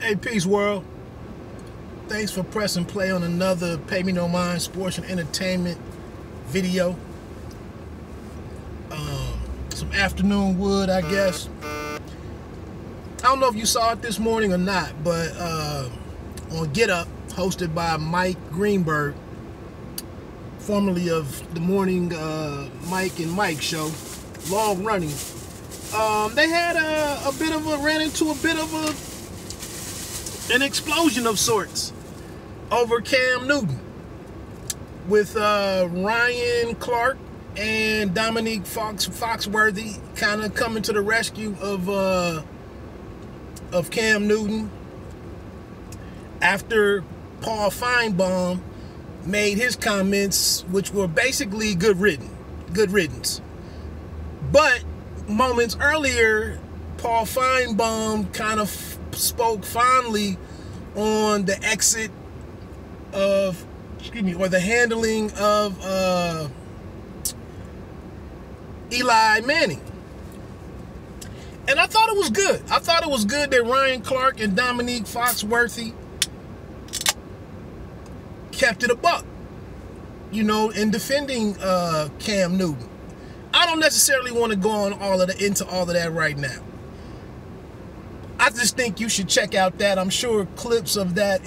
Hey, peace world. Thanks for pressing play on another Pay Me No Mind sports and entertainment video. Some afternoon wood, I guess. I don't know if you saw it this morning or not, but on Get Up, hosted by Mike Greenberg, formerly of the morning Mike and Mike show, long running. They had ran into a bit of an explosion of sorts over Cam Newton with Ryan Clark and Dominique Foxworthy kind of coming to the rescue of Cam Newton after Paul Feinbaum made his comments, which were basically good riddance. But moments earlier, Paul Feinbaum kind of spoke fondly on the exit of, or the handling of Eli Manning. And I thought it was good. I thought it was good that Ryan Clark and Dominique Foxworthy kept it a buck, in defending Cam Newton. I don't necessarily want to go on into all of that right now. I just think you should check out that. I'm sure clips of that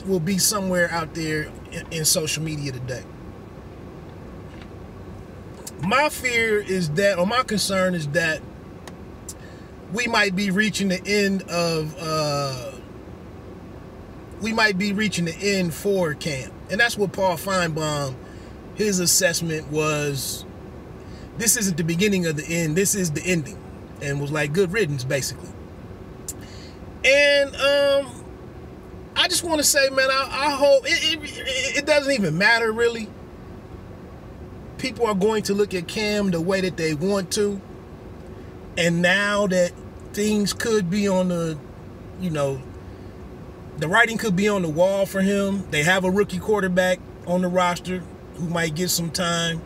will be somewhere out there in social media today. My fear is that, or my concern is that, we might be reaching the end for Cam. And that's what Paul Feinbaum, his assessment was, this isn't the beginning of the end, this is the ending. And was like, good riddance, basically. And I just want to say, man, I hope it doesn't even matter, really. People are going to look at Cam the way that they want to. And now that things could be on the writing could be on the wall for him. They have a rookie quarterback on the roster who might get some time.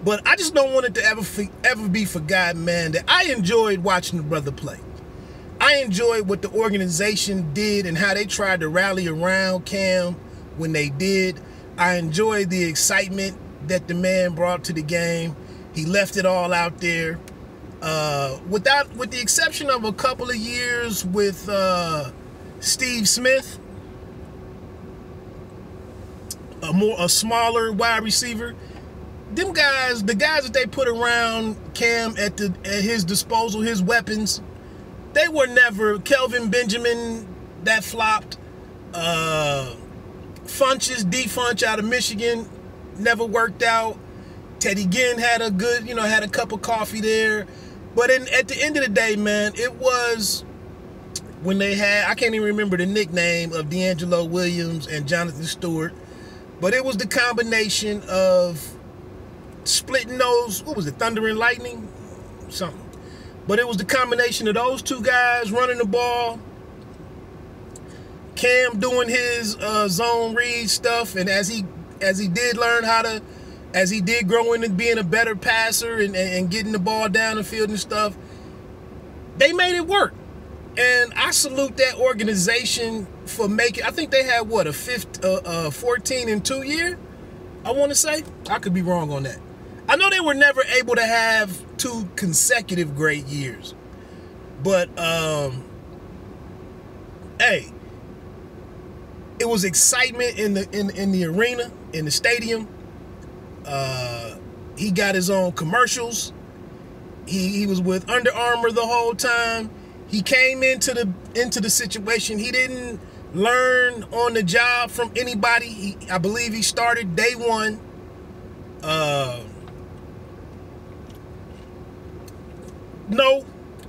But I just don't want it to ever be forgotten, man, that I enjoyed watching the brother play. I enjoyed what the organization did and how they tried to rally around Cam when they did. I enjoyed the excitement that the man brought to the game. He left it all out there. With the exception of a couple of years with Steve Smith, a smaller wide receiver, the guys that they put around Cam at his disposal, his weapons, they were never. Kelvin Benjamin, that flopped. Funch out of Michigan, never worked out. Teddy Ginn had a good, had a cup of coffee there. But at the end of the day, man, it was when they had, I can't even remember the nickname of D'Angelo Williams and Jonathan Stewart, but it was the combination of splitting those, what was it, Thunder and Lightning? Something. But it was the combination of those two guys running the ball, Cam doing his zone read stuff, and as he did learn how to, as he did grow into being a better passer and getting the ball down the field and stuff, they made it work. And I salute that organization for making, I think they had, what, a 14-2 year, I want to say? I could be wrong on that. I know they were never able to have 2 consecutive great years. But, hey, it was excitement in the arena, in the stadium. He got his own commercials. He was with Under Armour the whole time. He came into the situation. He didn't learn on the job from anybody. I believe he started day one. No,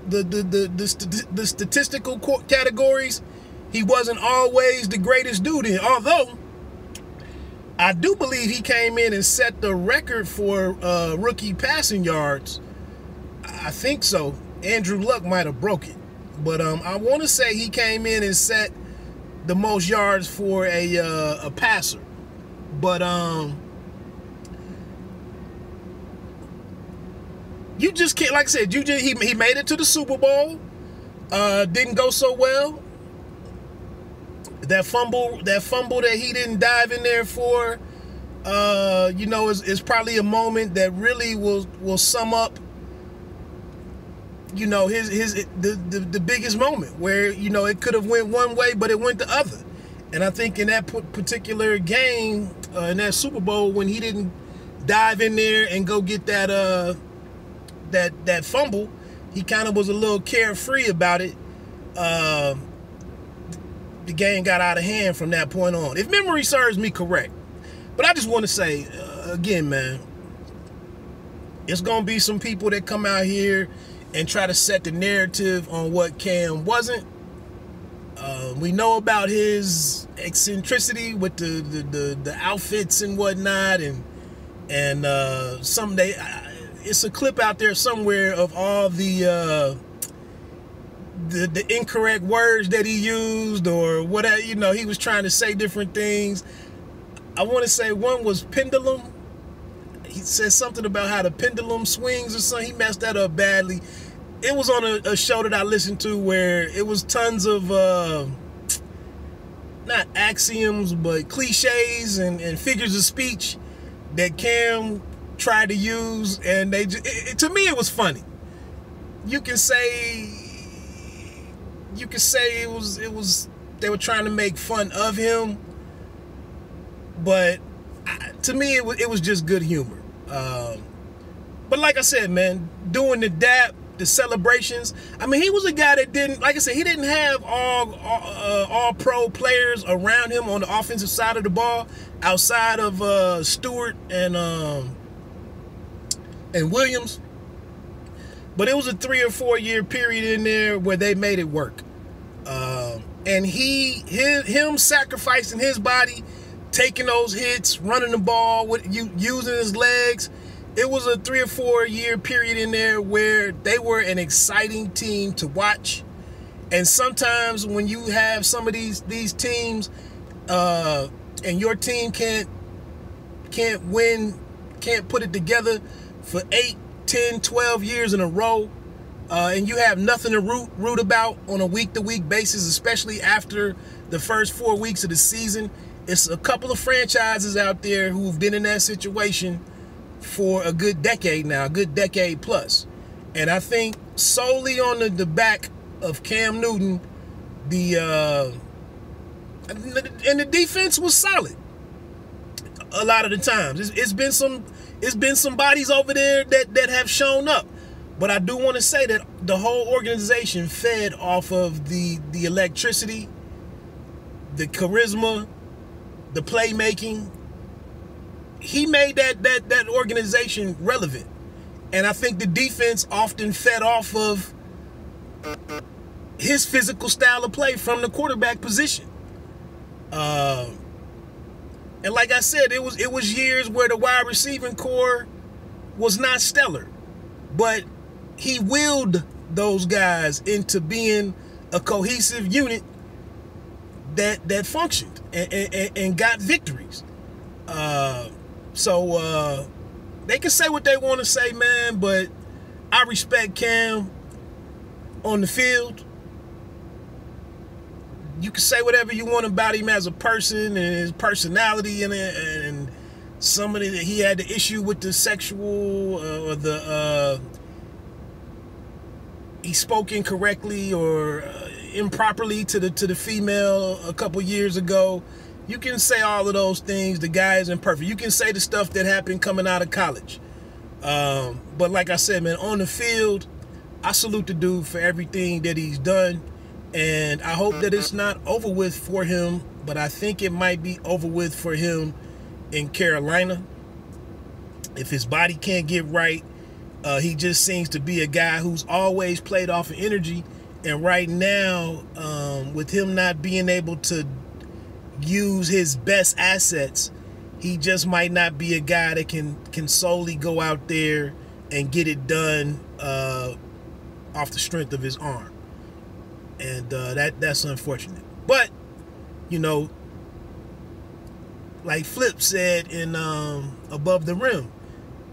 the statistical categories, he wasn't always the greatest dude in. Although I do believe he came in and set the record for rookie passing yards. I think so. Andrew Luck might have broke it. But I want to say he came in and set the most yards for a passer. But you just can't, like I said, he made it to the Super Bowl. Didn't go so well. That fumble that he didn't dive in there for, you know, is probably a moment that really will sum up, you know, the biggest moment where, you know, it could have went one way, but it went the other. And I think in that particular game, in that Super Bowl, when he didn't dive in there and go get that that fumble, he kind of was a little carefree about it. The game got out of hand from that point on, if memory serves me correct. But I just want to say, again, man, it's going to be some people that come out here and try to set the narrative on what Cam wasn't. We know about his eccentricity with the outfits and whatnot, and someday it's a clip out there somewhere of all the incorrect words that he used or whatever. You know, he was trying to say different things. I want to say one was pendulum. He said something about how the pendulum swings or something. He messed that up badly. It was on a show that I listened to where it was tons of not axioms but cliches and figures of speech that Cam tried to use, and they just, to me it was funny. You can say it was they were trying to make fun of him, but to me it was just good humor. But like I said, man, doing the dap, the celebrations. I mean, he was a guy that didn't, like I said, he didn't have all pro players around him on the offensive side of the ball outside of Stewart and Williams. But it was a 3 or 4 year period in there where they made it work. And him sacrificing his body, taking those hits, running the ball, using his legs. It was a 3 or 4 year period in there where they were an exciting team to watch. And sometimes when you have some of these teams, and your team can't win, can't put it together for 8, 10, 12 years in a row, and you have nothing to root about on a week-to-week basis, especially after the first 4 weeks of the season. It's a couple of franchises out there who've been in that situation for a good decade now, a good decade plus. And I think solely on the back of Cam Newton, and the defense was solid a lot of the times. It's been some bodies over there that have shown up. But I do want to say that the whole organization fed off of the electricity, the charisma, the playmaking. He made that organization relevant. And I think the defense often fed off of his physical style of play from the quarterback position. And like I said, it was years where the wide receiving core was not stellar, but he willed those guys into being a cohesive unit that functioned and got victories. So they can say what they want to say, man, but I respect Cam on the field. You can say whatever you want about him as a person and his personality and somebody that he had the issue with the sexual or the he spoke incorrectly or improperly to the female a couple years ago. You can say all of those things. The guy isn't perfect. You can say the stuff that happened coming out of college. But like I said, man, on the field, I salute the dude for everything that he's done. And I hope that it's not over with for him, but I think it might be over with for him in Carolina. If his body can't get right, he just seems to be a guy who's always played off of energy. And right now, with him not being able to use his best assets, he just might not be a guy that can solely go out there and get it done off the strength of his arm. And that's unfortunate. But, you know, like Flip said in Above the Rim,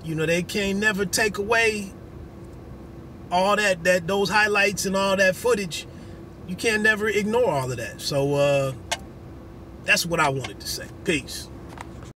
you know, they can't never take away all those highlights and all that footage, you can't never ignore all of that. So that's what I wanted to say. Peace.